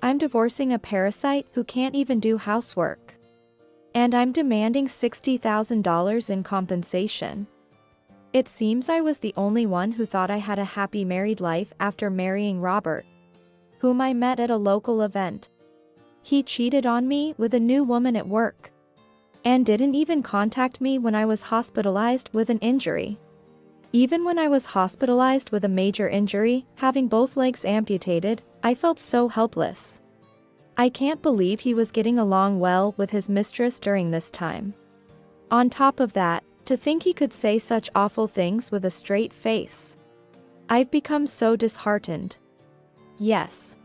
I'm divorcing a parasite who can't even do housework. And I'm demanding $60,000 in compensation. It seems I was the only one who thought I had a happy married life after marrying Robert, whom I met at a local event. He cheated on me with a new woman at work, and didn't even contact me when I was hospitalized with an injury. Even when I was hospitalized with a major injury, having both legs amputated, I felt so helpless. I can't believe he was getting along well with his mistress during this time. On top of that, to think he could say such awful things with a straight face. I've become so disheartened. Yes.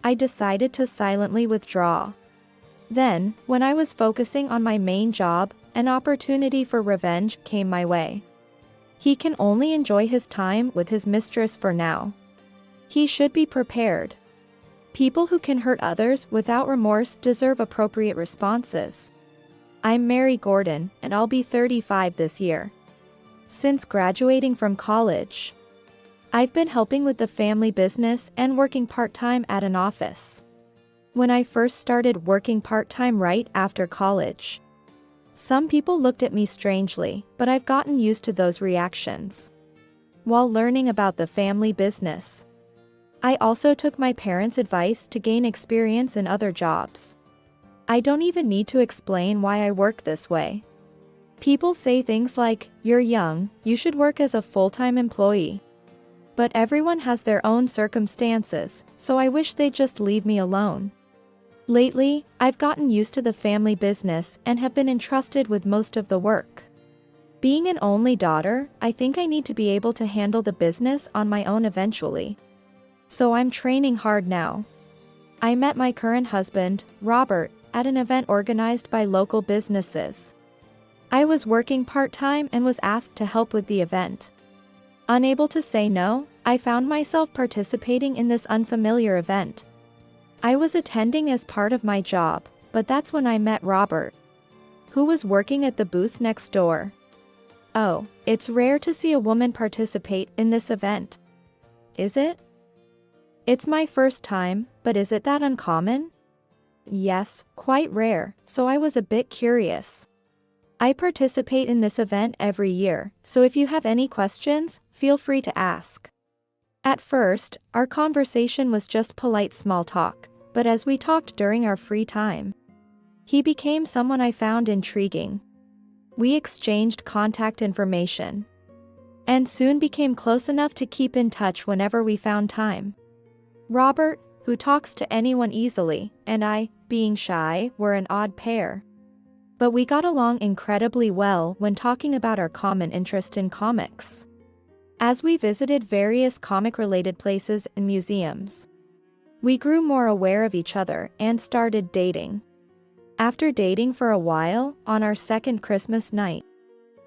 I decided to silently withdraw. Then, when I was focusing on my main job, an opportunity for revenge came my way. He can only enjoy his time with his mistress for now. He should be prepared. People who can hurt others without remorse deserve appropriate responses. I'm Mary Gordon, and I'll be 35 this year. Since graduating from college, I've been helping with the family business and working part-time at an office. When I first started working part-time right after college, some people looked at me strangely, but I've gotten used to those reactions. While learning about the family business, I also took my parents' advice to gain experience in other jobs. I don't even need to explain why I work this way. People say things like, "You're young, you should work as a full-time employee." But everyone has their own circumstances, so I wish they'd just leave me alone. Lately, I've gotten used to the family business and have been entrusted with most of the work. Being an only daughter, I think I need to be able to handle the business on my own eventually. So I'm training hard now. I met my current husband, Robert, at an event organized by local businesses. I was working part-time and was asked to help with the event. Unable to say no, I found myself participating in this unfamiliar event. I was attending as part of my job, but that's when I met Robert, who was working at the booth next door. Oh, it's rare to see a woman participate in this event. Is it? It's my first time, but is it that uncommon? Yes, quite rare, so I was a bit curious. I participate in this event every year, so if you have any questions, feel free to ask. At first, our conversation was just polite small talk, but as we talked during our free time, he became someone I found intriguing. We exchanged contact information, and soon became close enough to keep in touch whenever we found time. Robert, who talks to anyone easily, and I, being shy, were an odd pair. But we got along incredibly well when talking about our common interest in comics. As we visited various comic-related places and museums, we grew more aware of each other and started dating. After dating for a while, on our second Christmas night,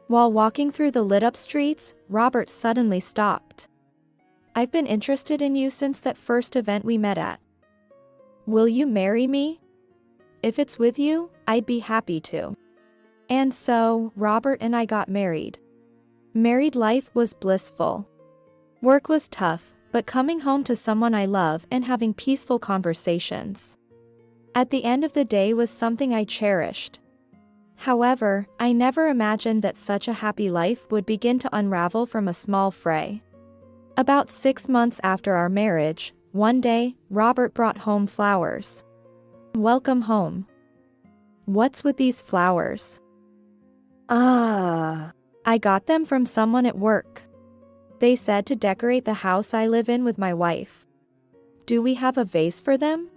while walking through the lit-up streets, Robert suddenly stopped. "I've been interested in you since that first event we met at. Will you marry me? If it's with you, I'd be happy to." And so, Robert and I got married. Married life was blissful. Work was tough, but coming home to someone I love and having peaceful conversations at the end of the day was something I cherished. However, I never imagined that such a happy life would begin to unravel from a small fray. About 6 months after our marriage, one day, Robert brought home flowers. "Welcome home. What's with these flowers?" I got them from someone at work. They said to decorate the house I live in with my wife. Do we have a vase for them?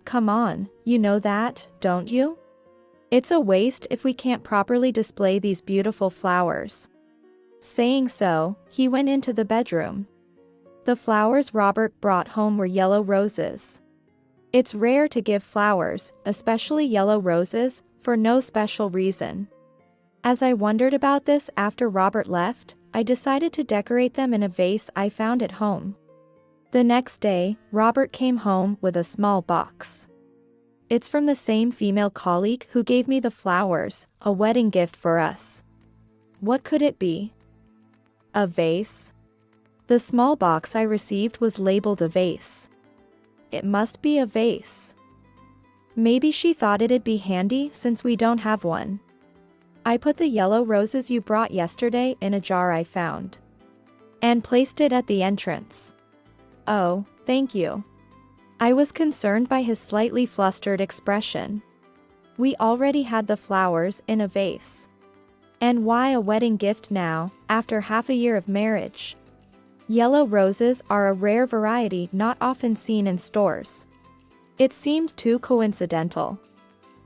Come on, you know that, don't you? It's a waste if we can't properly display these beautiful flowers. Saying so, he went into the bedroom. The flowers Robert brought home were yellow roses. It's rare to give flowers, especially yellow roses, for no special reason. As I wondered about this after Robert left, I decided to decorate them in a vase I found at home. The next day, Robert came home with a small box. It's from the same female colleague who gave me the flowers, a wedding gift for us. What could it be? A vase? The small box I received was labeled a vase. It must be a vase. Maybe she thought it'd be handy since we don't have one. I put the yellow roses you brought yesterday in a jar I found. And placed it at the entrance. Oh, thank you. I was concerned by his slightly flustered expression. We already had the flowers in a vase. And why a wedding gift now, after half a year of marriage? Yellow roses are a rare variety not often seen in stores. It seemed too coincidental.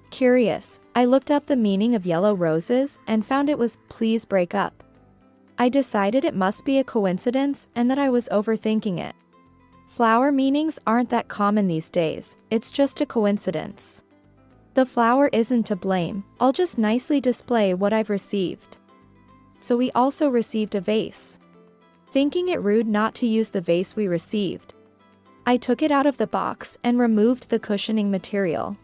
Curious, I looked up the meaning of yellow roses and found it was, please break up. I decided it must be a coincidence and that I was overthinking it. Flower meanings aren't that common these days, it's just a coincidence. The flower isn't to blame, I'll just nicely display what I've received. So we also received a vase. Thinking it rude not to use the vase we received, I took it out of the box and removed the cushioning material.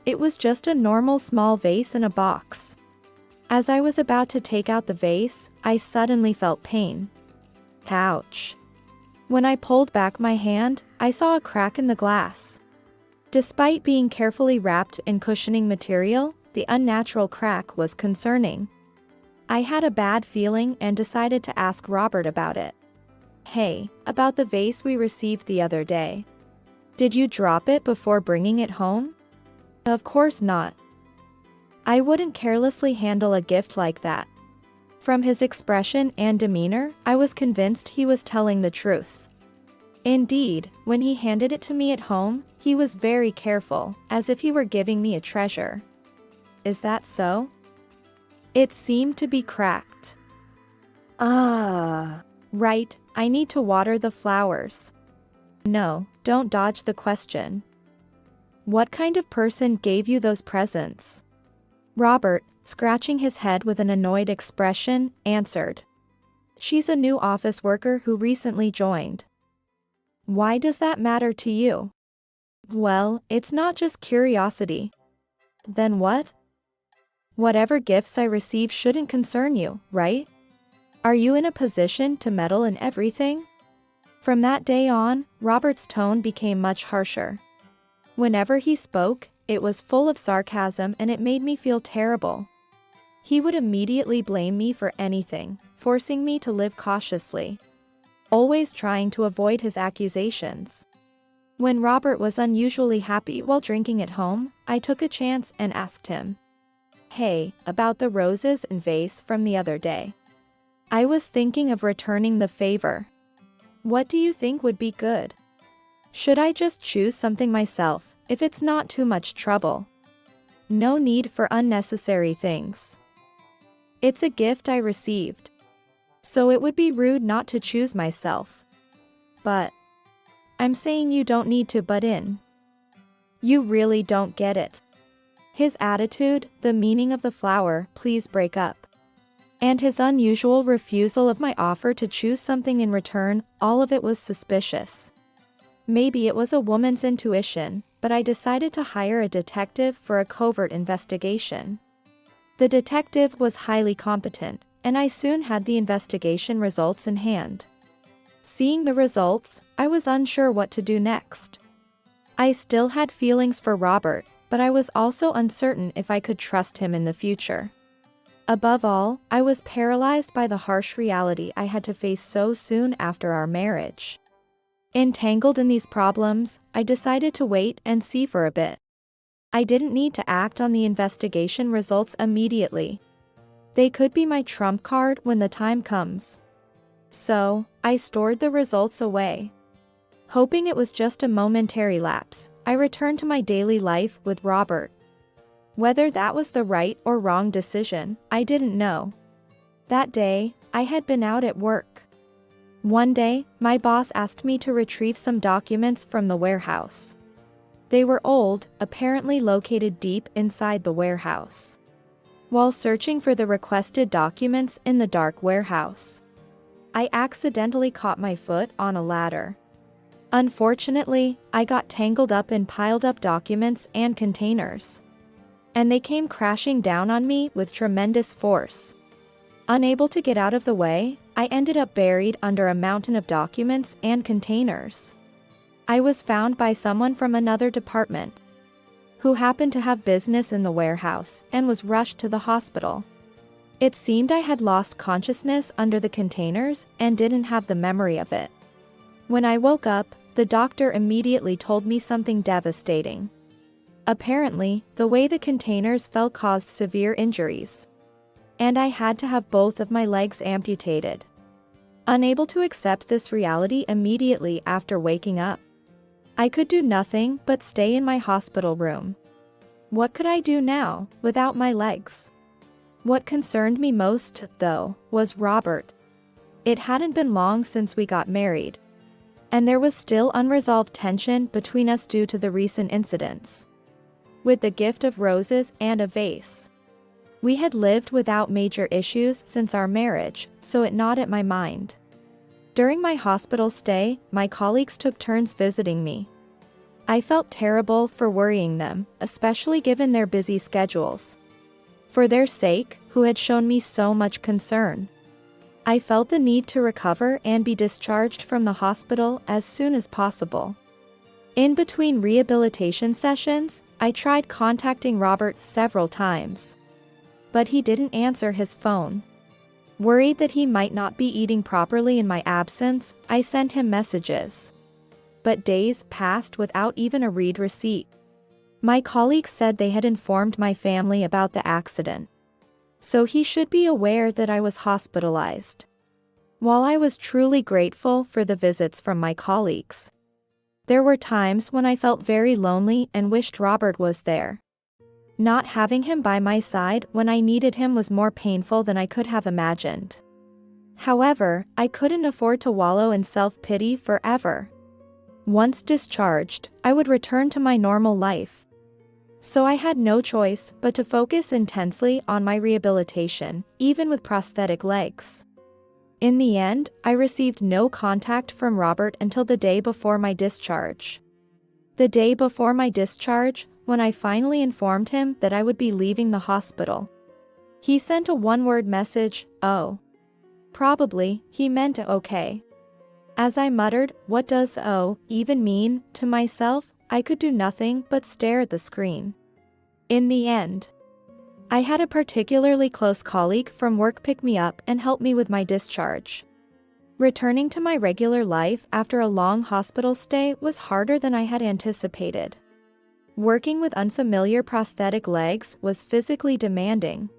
It was just a normal small vase in a box. As I was about to take out the vase, I suddenly felt pain. Ouch. When I pulled back my hand, I saw a crack in the glass. Despite being carefully wrapped in cushioning material, the unnatural crack was concerning. I had a bad feeling and decided to ask Robert about it. Hey, about the vase we received the other day. Did you drop it before bringing it home? Of course not. I wouldn't carelessly handle a gift like that. From his expression and demeanor, I was convinced he was telling the truth. Indeed, when he handed it to me at home, he was very careful, as if he were giving me a treasure. Is that so? It seemed to be cracked. Right, I need to water the flowers. No, don't dodge the question. What kind of person gave you those presents? Robert, scratching his head with an annoyed expression, answered. She's a new office worker who recently joined. Why does that matter to you? Well, it's not just curiosity. Then what? Whatever gifts I receive shouldn't concern you, right? Are you in a position to meddle in everything? From that day on, Robert's tone became much harsher. Whenever he spoke, it was full of sarcasm and it made me feel terrible. He would immediately blame me for anything, forcing me to live cautiously. Always trying to avoid his accusations. When Robert was unusually happy while drinking at home, I took a chance and asked him. Hey, about the roses and vase from the other day. I was thinking of returning the favor. What do you think would be good? Should I just choose something myself, if it's not too much trouble? No need for unnecessary things. It's a gift I received. So it would be rude not to choose myself. But I'm saying you don't need to butt in. You really don't get it. His attitude, the meaning of the flower, please break up. And his unusual refusal of my offer to choose something in return, all of it was suspicious. Maybe it was a woman's intuition, but I decided to hire a detective for a covert investigation. The detective was highly competent, and I soon had the investigation results in hand. Seeing the results, I was unsure what to do next. I still had feelings for Robert, but I was also uncertain if I could trust him in the future. Above all, I was paralyzed by the harsh reality I had to face so soon after our marriage. Entangled in these problems, I decided to wait and see for a bit. I didn't need to act on the investigation results immediately. They could be my trump card when the time comes. So, I stored the results away. Hoping it was just a momentary lapse, I returned to my daily life with Robert. Whether that was the right or wrong decision, I didn't know. That day, I had been out at work. One day, my boss asked me to retrieve some documents from the warehouse. They were old, apparently located deep inside the warehouse. While searching for the requested documents in the dark warehouse, I accidentally caught my foot on a ladder. Unfortunately, I got tangled up in piled up documents and containers. And they came crashing down on me with tremendous force. Unable to get out of the way, I ended up buried under a mountain of documents and containers. I was found by someone from another department who happened to have business in the warehouse and was rushed to the hospital. It seemed I had lost consciousness under the containers and didn't have the memory of it. When I woke up, the doctor immediately told me something devastating. Apparently, the way the containers fell caused severe injuries, and I had to have both of my legs amputated. Unable to accept this reality immediately after waking up, I could do nothing but stay in my hospital room. What could I do now, without my legs? What concerned me most, though, was Robert. It hadn't been long since we got married, and there was still unresolved tension between us due to the recent incidents. With the gift of roses and a vase, we had lived without major issues since our marriage, so it gnawed at my mind. During my hospital stay, my colleagues took turns visiting me. I felt terrible for worrying them, especially given their busy schedules. For their sake, who had shown me so much concern, I felt the need to recover and be discharged from the hospital as soon as possible. In between rehabilitation sessions, I tried contacting Robert several times, but he didn't answer his phone. Worried that he might not be eating properly in my absence, I sent him messages. But days passed without even a read receipt. My colleagues said they had informed my family about the accident, so he should be aware that I was hospitalized. While I was truly grateful for the visits from my colleagues, there were times when I felt very lonely and wished Robert was there. Not having him by my side when I needed him was more painful than I could have imagined. However, I couldn't afford to wallow in self-pity forever. Once discharged, I would return to my normal life. So I had no choice but to focus intensely on my rehabilitation, even with prosthetic legs. In the end, I received no contact from Robert until the day before my discharge. The day before my discharge, when I finally informed him that I would be leaving the hospital, he sent a one-word message, "Oh." Probably, he meant okay. As I muttered, "What does "oh" even mean?" to myself, I could do nothing but stare at the screen. In the end, I had a particularly close colleague from work pick me up and help me with my discharge. Returning to my regular life after a long hospital stay was harder than I had anticipated. Working with unfamiliar prosthetic legs was physically demanding.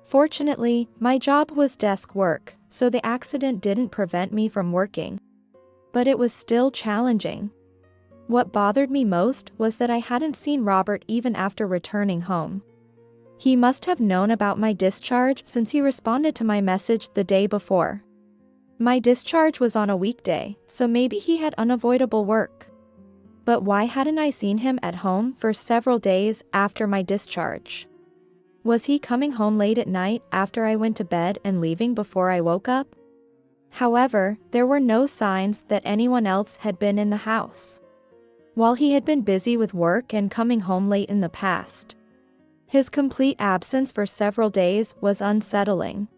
Fortunately, my job was desk work, so the accident didn't prevent me from working. But it was still challenging. What bothered me most was that I hadn't seen Robert even after returning home. He must have known about my discharge since he responded to my message the day before. My discharge was on a weekday, so maybe he had unavoidable work. But why hadn't I seen him at home for several days after my discharge? Was he coming home late at night after I went to bed and leaving before I woke up? However, there were no signs that anyone else had been in the house, while he had been busy with work and coming home late in the past. His complete absence for several days was unsettling.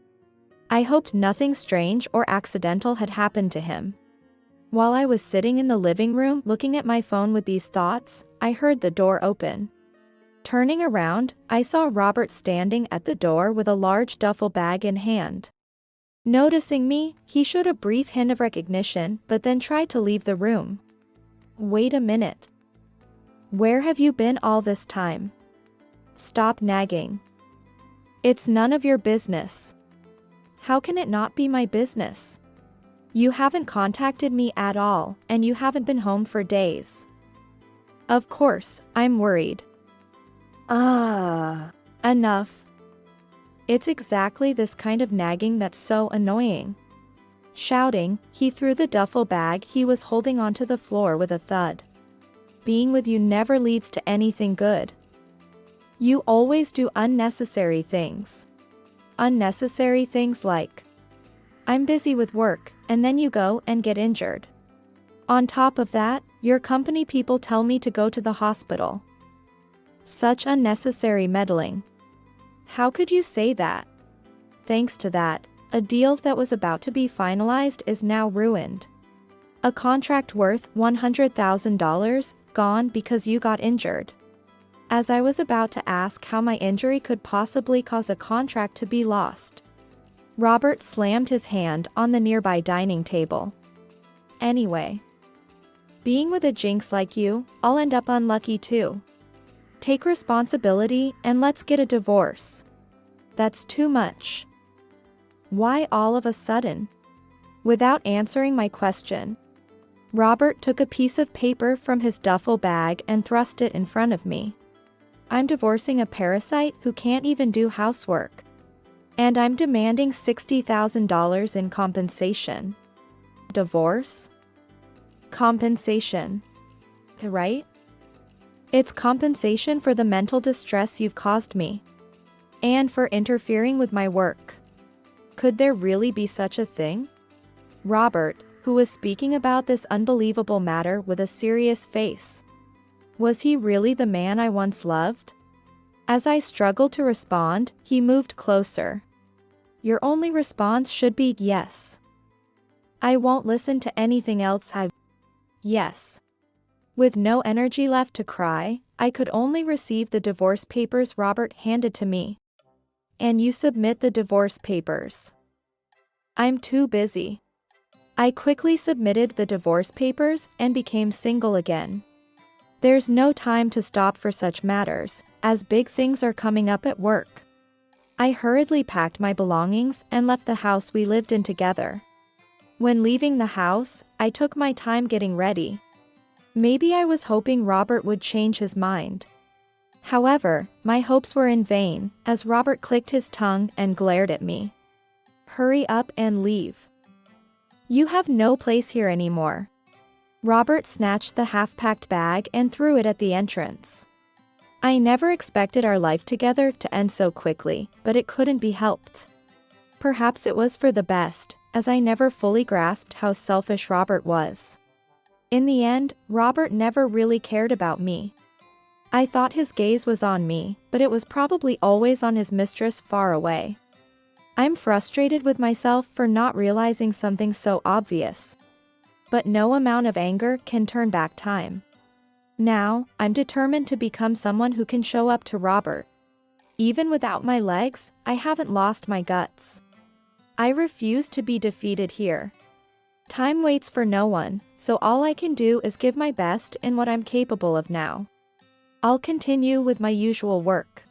I hoped nothing strange or accidental had happened to him. While I was sitting in the living room looking at my phone with these thoughts, I heard the door open. Turning around, I saw Robert standing at the door with a large duffel bag in hand. Noticing me, he showed a brief hint of recognition but then tried to leave the room. "Wait a minute. Where have you been all this time? Stop nagging. It's none of your business." How can it not be my business? You haven't contacted me at all, and you haven't been home for days. Of course, I'm worried. Enough. It's exactly this kind of nagging that's so annoying. Shouting, he threw the duffel bag he was holding onto the floor with a thud. Being with you never leads to anything good. You always do unnecessary things. Unnecessary things like, "I'm busy with work," and then you go and get injured. On top of that, your company people tell me to go to the hospital. Such unnecessary meddling. How could you say that? Thanks to that, a deal that was about to be finalized is now ruined. A contract worth $100,000, gone because you got injured. As I was about to ask how my injury could possibly cause a contract to be lost, Robert slammed his hand on the nearby dining table. Anyway, being with a jinx like you, I'll end up unlucky too. Take responsibility and let's get a divorce. That's too much. Why all of a sudden? Without answering my question, Robert took a piece of paper from his duffel bag and thrust it in front of me. I'm divorcing a parasite who can't even do housework. And I'm demanding $60,000 in compensation. Divorce? Compensation. Right? It's compensation for the mental distress you've caused me. And for interfering with my work. Could there really be such a thing? Robert, who was speaking about this unbelievable matter with a serious face. Was he really the man I once loved? As I struggled to respond, he moved closer. Your only response should be yes. I won't listen to anything else. Yes. With no energy left to cry, I could only receive the divorce papers Robert handed to me. And you submit the divorce papers. I'm too busy. I quickly submitted the divorce papers and became single again. There's no time to stop for such matters, as big things are coming up at work. I hurriedly packed my belongings and left the house we lived in together. When leaving the house, I took my time getting ready. Maybe I was hoping Robert would change his mind. However, my hopes were in vain, as Robert clicked his tongue and glared at me. Hurry up and leave. You have no place here anymore. Robert snatched the half-packed bag and threw it at the entrance. I never expected our life together to end so quickly, but it couldn't be helped. Perhaps it was for the best, as I never fully grasped how selfish Robert was. In the end, Robert never really cared about me. I thought his gaze was on me, but it was probably always on his mistress far away. I'm frustrated with myself for not realizing something so obvious. But no amount of anger can turn back time. Now, I'm determined to become someone who can show up to Robert. Even without my legs, I haven't lost my guts. I refuse to be defeated here. Time waits for no one, so all I can do is give my best in what I'm capable of now. I'll continue with my usual work.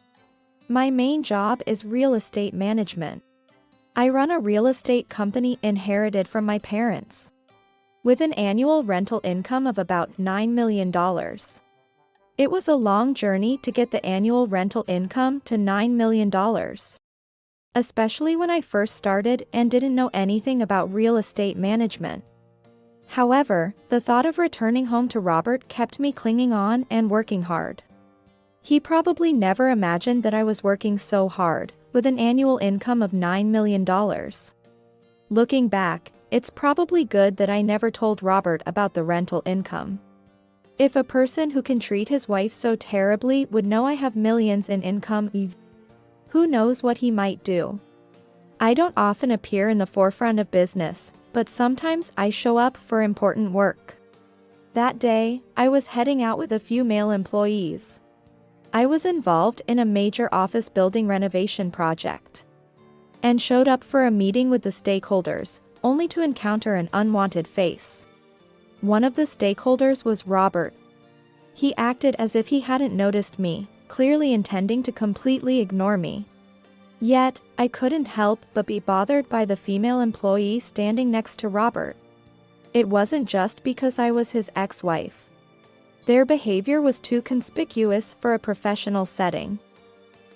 My main job is real estate management. I run a real estate company inherited from my parents, with an annual rental income of about $9 million. It was a long journey to get the annual rental income to $9 million. Especially when I first started and didn't know anything about real estate management. However, the thought of returning home to Robert kept me clinging on and working hard. He probably never imagined that I was working so hard, with an annual income of $9 million. Looking back, it's probably good that I never told Robert about the rental income. If a person who can treat his wife so terribly would know I have millions in income, who knows what he might do. I don't often appear in the forefront of business, but sometimes I show up for important work. That day, I was heading out with a few male employees. I was involved in a major office building renovation project, and showed up for a meeting with the stakeholders, only to encounter an unwanted face. One of the stakeholders was Robert. He acted as if he hadn't noticed me, clearly intending to completely ignore me. Yet, I couldn't help but be bothered by the female employee standing next to Robert. It wasn't just because I was his ex-wife. Their behavior was too conspicuous for a professional setting.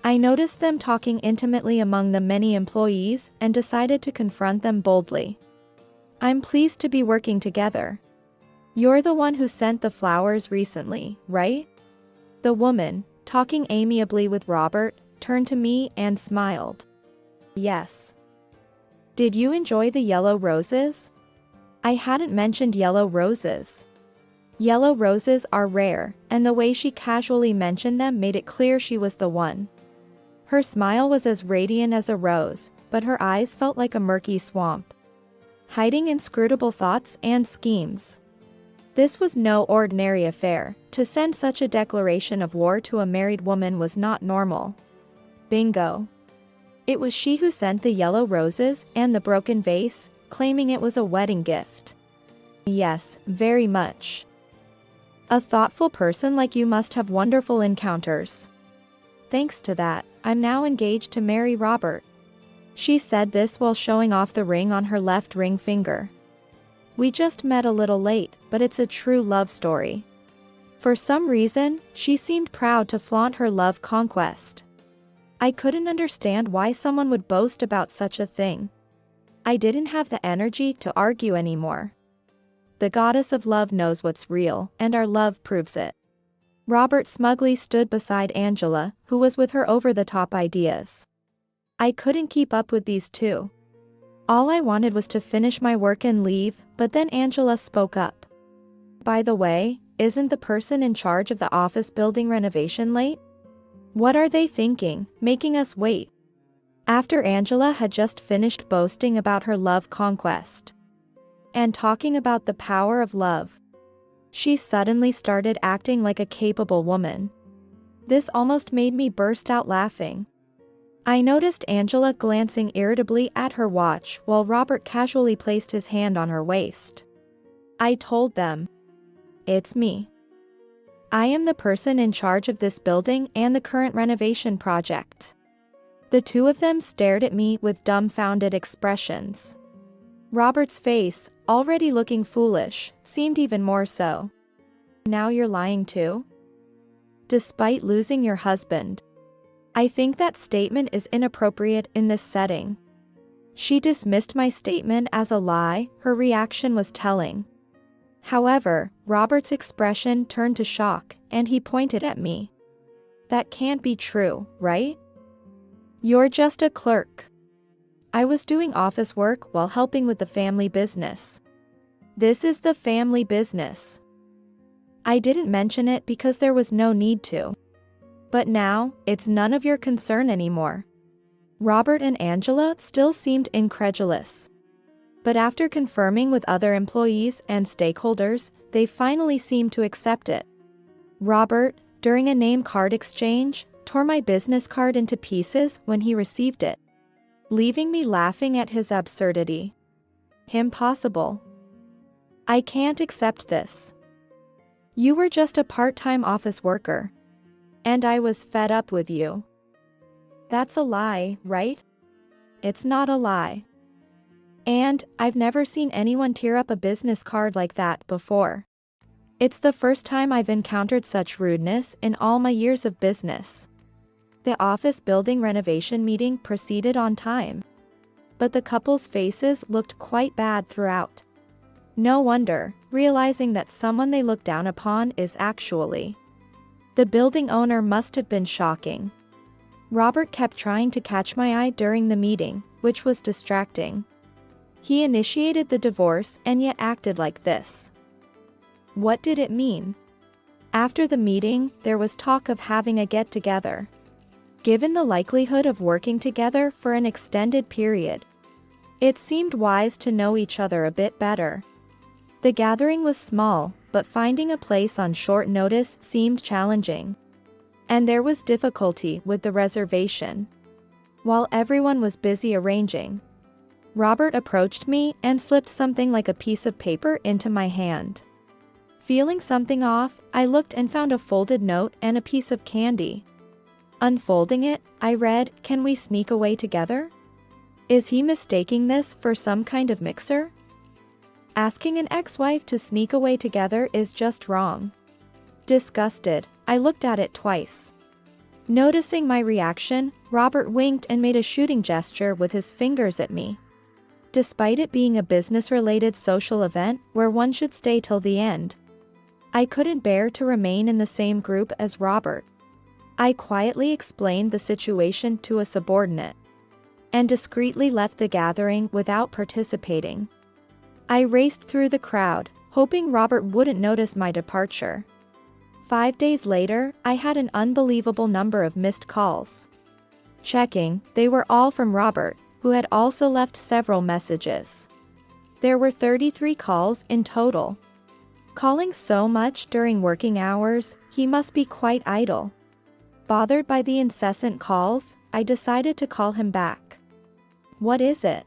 I noticed them talking intimately among the many employees and decided to confront them boldly. I'm pleased to be working together. You're the one who sent the flowers recently, right? The woman, talking amiably with Robert, turned to me and smiled. Yes. Did you enjoy the yellow roses? I hadn't mentioned yellow roses. Yellow roses are rare, and the way she casually mentioned them made it clear she was the one. Her smile was as radiant as a rose, but her eyes felt like a murky swamp. hiding inscrutable thoughts and schemes. This was no ordinary affair. To send such a declaration of war to a married woman was not normal. Bingo. It was she who sent the yellow roses and the broken vase, claiming it was a wedding gift. Yes, very much. A thoughtful person like you must have wonderful encounters. Thanks to that, I'm now engaged to marry Robert. She said this while showing off the ring on her left ring finger. We just met a little late, but it's a true love story. For some reason, she seemed proud to flaunt her love conquest. I couldn't understand why someone would boast about such a thing. I didn't have the energy to argue anymore. The goddess of love knows what's real, and our love proves it. Robert smugly stood beside Angela, who was with her over-the-top ideas. I couldn't keep up with these two. All I wanted was to finish my work and leave, but then Angela spoke up. By the way, isn't the person in charge of the office building renovation late? What are they thinking, making us wait? After Angela had just finished boasting about her love conquest and talking about the power of love, she suddenly started acting like a capable woman. This almost made me burst out laughing. I noticed Angela glancing irritably at her watch while Robert casually placed his hand on her waist. I told them, "It's me. I am the person in charge of this building and the current renovation project." The two of them stared at me with dumbfounded expressions. Robert's face, already looking foolish, seemed even more so. Now you're lying too? Despite losing your husband. I think that statement is inappropriate in this setting. She dismissed my statement as a lie. Her reaction was telling. However, Robert's expression turned to shock, and he pointed at me. That can't be true, right? You're just a clerk. I was doing office work while helping with the family business. This is the family business. I didn't mention it because there was no need to. But now, it's none of your concern anymore. Robert and Angela still seemed incredulous. But after confirming with other employees and stakeholders, they finally seemed to accept it. Robert, during a name card exchange, tore my business card into pieces when he received it, leaving me laughing at his absurdity. Impossible. I can't accept this. You were just a part-time office worker. And I was fed up with you. That's a lie, right? It's not a lie. And I've never seen anyone tear up a business card like that before. It's the first time I've encountered such rudeness in all my years of business. The office building renovation meeting proceeded on time. But the couple's faces looked quite bad throughout. No wonder, realizing that someone they look down upon is actually the building owner must have been shocking. Robert kept trying to catch my eye during the meeting, which was distracting. He initiated the divorce and yet acted like this. What did it mean? After the meeting, there was talk of having a get-together. Given the likelihood of working together for an extended period, it seemed wise to know each other a bit better. The gathering was small, but finding a place on short notice seemed challenging. And there was difficulty with the reservation. While everyone was busy arranging, Robert approached me and slipped something like a piece of paper into my hand. Feeling something off, I looked and found a folded note and a piece of candy. Unfolding it, I read, "Can we sneak away together?" Is he mistaking this for some kind of mixer? Asking an ex-wife to sneak away together is just wrong. Disgusted, I looked at it twice. Noticing my reaction, Robert winked and made a shooting gesture with his fingers at me. Despite it being a business-related social event where one should stay till the end, I couldn't bear to remain in the same group as Robert. I quietly explained the situation to a subordinate and discreetly left the gathering without participating. I raced through the crowd, hoping Robert wouldn't notice my departure. 5 days later, I had an unbelievable number of missed calls. Checking, they were all from Robert, who had also left several messages. There were 33 calls in total. Calling so much during working hours, he must be quite idle. Bothered by the incessant calls, I decided to call him back. What is it?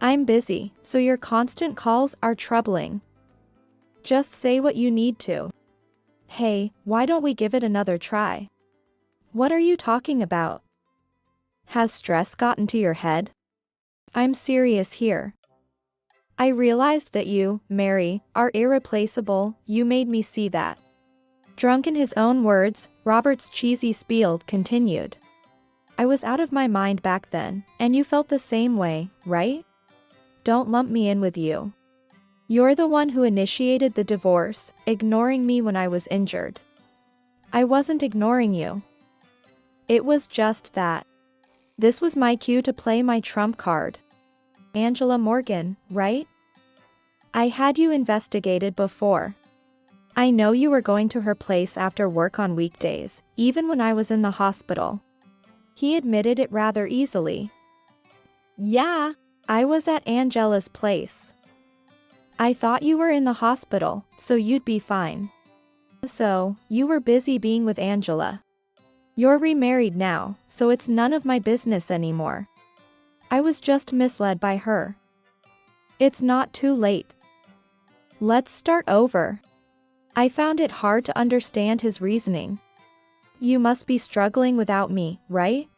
I'm busy, so your constant calls are troubling. Just say what you need to. Hey, why don't we give it another try? What are you talking about? Has stress gotten to your head? I'm serious here. I realized that you, Mary, are irreplaceable. You made me see that. Drunk in his own words, Robert's cheesy spiel continued. I was out of my mind back then, and you felt the same way, right? Don't lump me in with you. You're the one who initiated the divorce, ignoring me when I was injured. I wasn't ignoring you. It was just that. This was my cue to play my trump card. Angela Morgan, right? I had you investigated before. I know you were going to her place after work on weekdays, even when I was in the hospital. He admitted it rather easily. Yeah, I was at Angela's place. I thought you were in the hospital, so you'd be fine. So, you were busy being with Angela. You're remarried now, so it's none of my business anymore. I was just misled by her. It's not too late. Let's start over. I found it hard to understand his reasoning. You must be struggling without me, right?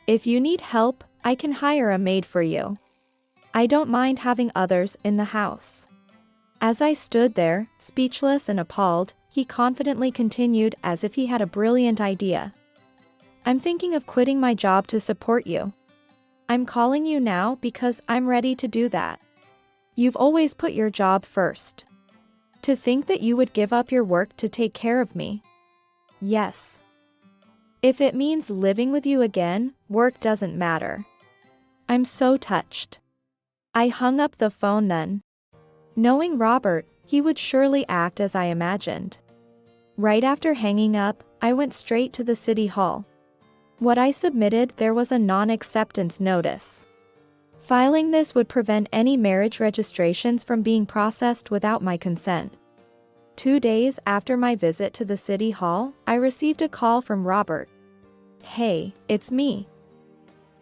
If you need help, I can hire a maid for you. I don't mind having others in the house. As I stood there, speechless and appalled, he confidently continued as if he had a brilliant idea. I'm thinking of quitting my job to support you. I'm calling you now because I'm ready to do that. You've always put your job first. To think that you would give up your work to take care of me. Yes. If it means living with you again, work doesn't matter. I'm so touched. I hung up the phone then. Knowing Robert, he would surely act as I imagined. Right after hanging up, I went straight to the city hall. What I submitted there was a non-acceptance notice. Filing this would prevent any marriage registrations from being processed without my consent. 2 days after my visit to the city hall, I received a call from Robert. Hey, it's me.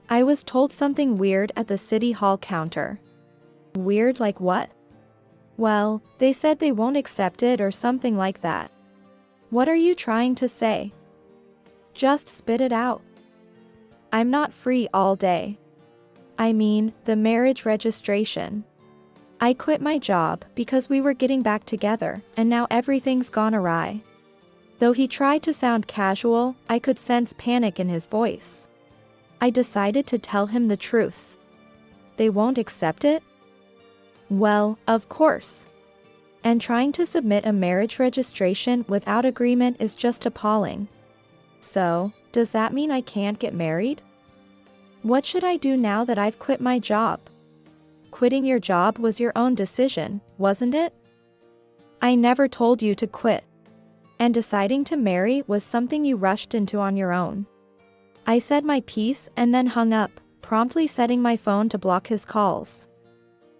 I was told something weird at the city hall counter. Weird like what? Well, they said they won't accept it or something like that. What are you trying to say? Just spit it out. I'm not free all day. I mean, the marriage registration. I quit my job because we were getting back together, and now everything's gone awry. Though he tried to sound casual, I could sense panic in his voice. I decided to tell him the truth. They won't accept it? Well, of course. And trying to submit a marriage registration without agreement is just appalling. So, does that mean I can't get married? What should I do now that I've quit my job? Quitting your job was your own decision, wasn't it? I never told you to quit. And deciding to marry was something you rushed into on your own. I said my piece and then hung up, promptly setting my phone to block his calls.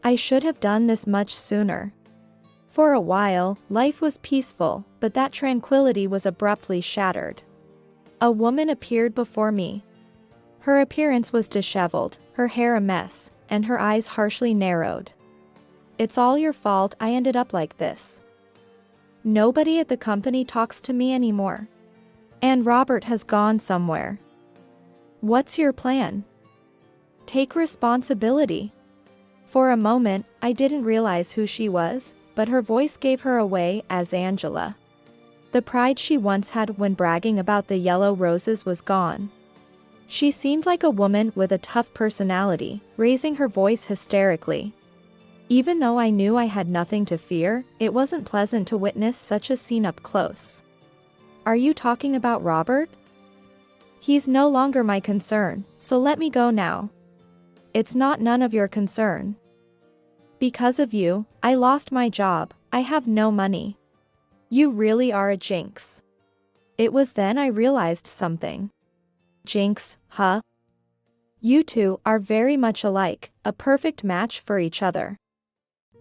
I should have done this much sooner. For a while, life was peaceful, but that tranquility was abruptly shattered. A woman appeared before me. Her appearance was disheveled, her hair a mess, and her eyes harshly narrowed. It's all your fault I ended up like this. Nobody at the company talks to me anymore. And Robert has gone somewhere. What's your plan? Take responsibility. For a moment, I didn't realize who she was, but her voice gave her away as Angela. The pride she once had when bragging about the yellow roses was gone. She seemed like a woman with a tough personality, raising her voice hysterically. Even though I knew I had nothing to fear, it wasn't pleasant to witness such a scene up close. Are you talking about Robert? He's no longer my concern, so let me go now. It's not none of your concern. Because of you, I lost my job, I have no money. You really are a jinx. It was then I realized something. Jinx, huh? You two are very much alike, a perfect match for each other.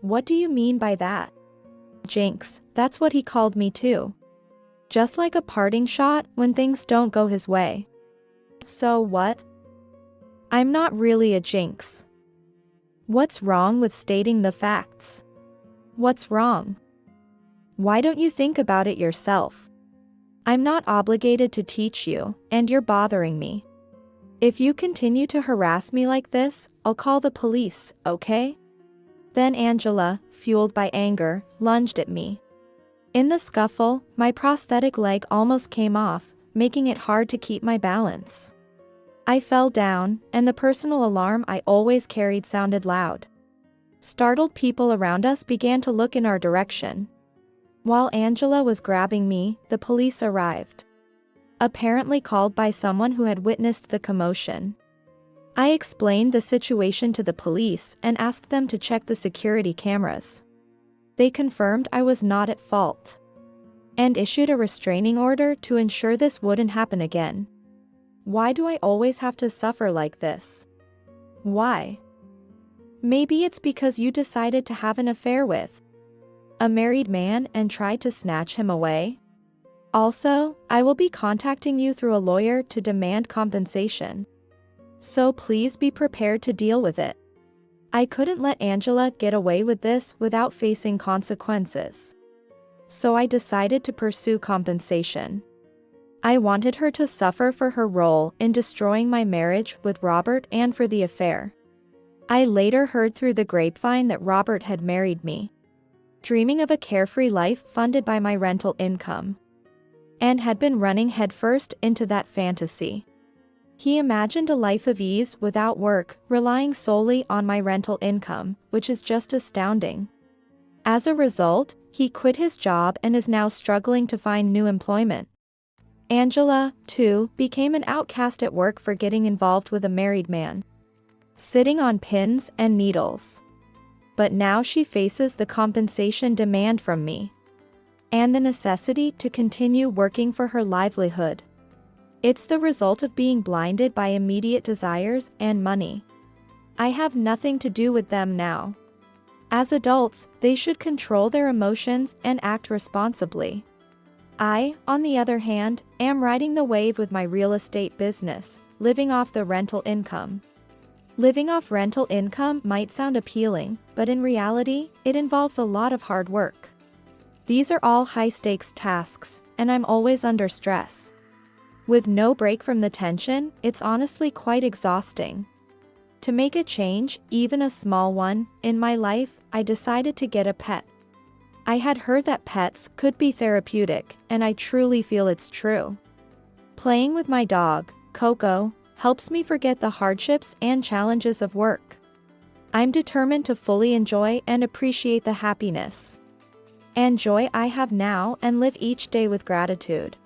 What do you mean by that? Jinx, that's what he called me too. Just like a parting shot when things don't go his way. So what? I'm not really a jinx. What's wrong with stating the facts? What's wrong? Why don't you think about it yourself? I'm not obligated to teach you, and you're bothering me. If you continue to harass me like this, I'll call the police, okay? Then Angela, fueled by anger, lunged at me. In the scuffle, my prosthetic leg almost came off, making it hard to keep my balance. I fell down, and the personal alarm I always carried sounded loud. Startled people around us began to look in our direction. While Angela was grabbing me, the police arrived. Apparently called by someone who had witnessed the commotion. I explained the situation to the police and asked them to check the security cameras. They confirmed I was not at fault. And issued a restraining order to ensure this wouldn't happen again. Why do I always have to suffer like this? Why? Maybe it's because you decided to have an affair with a married man and tried to snatch him away? Also, I will be contacting you through a lawyer to demand compensation. So please be prepared to deal with it. I couldn't let Angela get away with this without facing consequences. So I decided to pursue compensation. I wanted her to suffer for her role in destroying my marriage with Robert and for the affair. I later heard through the grapevine that Robert had married me, dreaming of a carefree life funded by my rental income, and had been running headfirst into that fantasy. He imagined a life of ease without work, relying solely on my rental income, which is just astounding. As a result, he quit his job and is now struggling to find new employment. Angela, too, became an outcast at work for getting involved with a married man, sitting on pins and needles. But now she faces the compensation demand from me, and the necessity to continue working for her livelihood. It's the result of being blinded by immediate desires and money. I have nothing to do with them now. As adults, they should control their emotions and act responsibly. I, on the other hand, am riding the wave with my real estate business, living off the rental income. Living off rental income might sound appealing, but in reality, it involves a lot of hard work. These are all high-stakes tasks, and I'm always under stress. With no break from the tension, it's honestly quite exhausting. To make a change, even a small one, in my life, I decided to get a pet. I had heard that pets could be therapeutic, and I truly feel it's true. Playing with my dog, Coco, helps me forget the hardships and challenges of work. I'm determined to fully enjoy and appreciate the happiness and joy I have now and live each day with gratitude.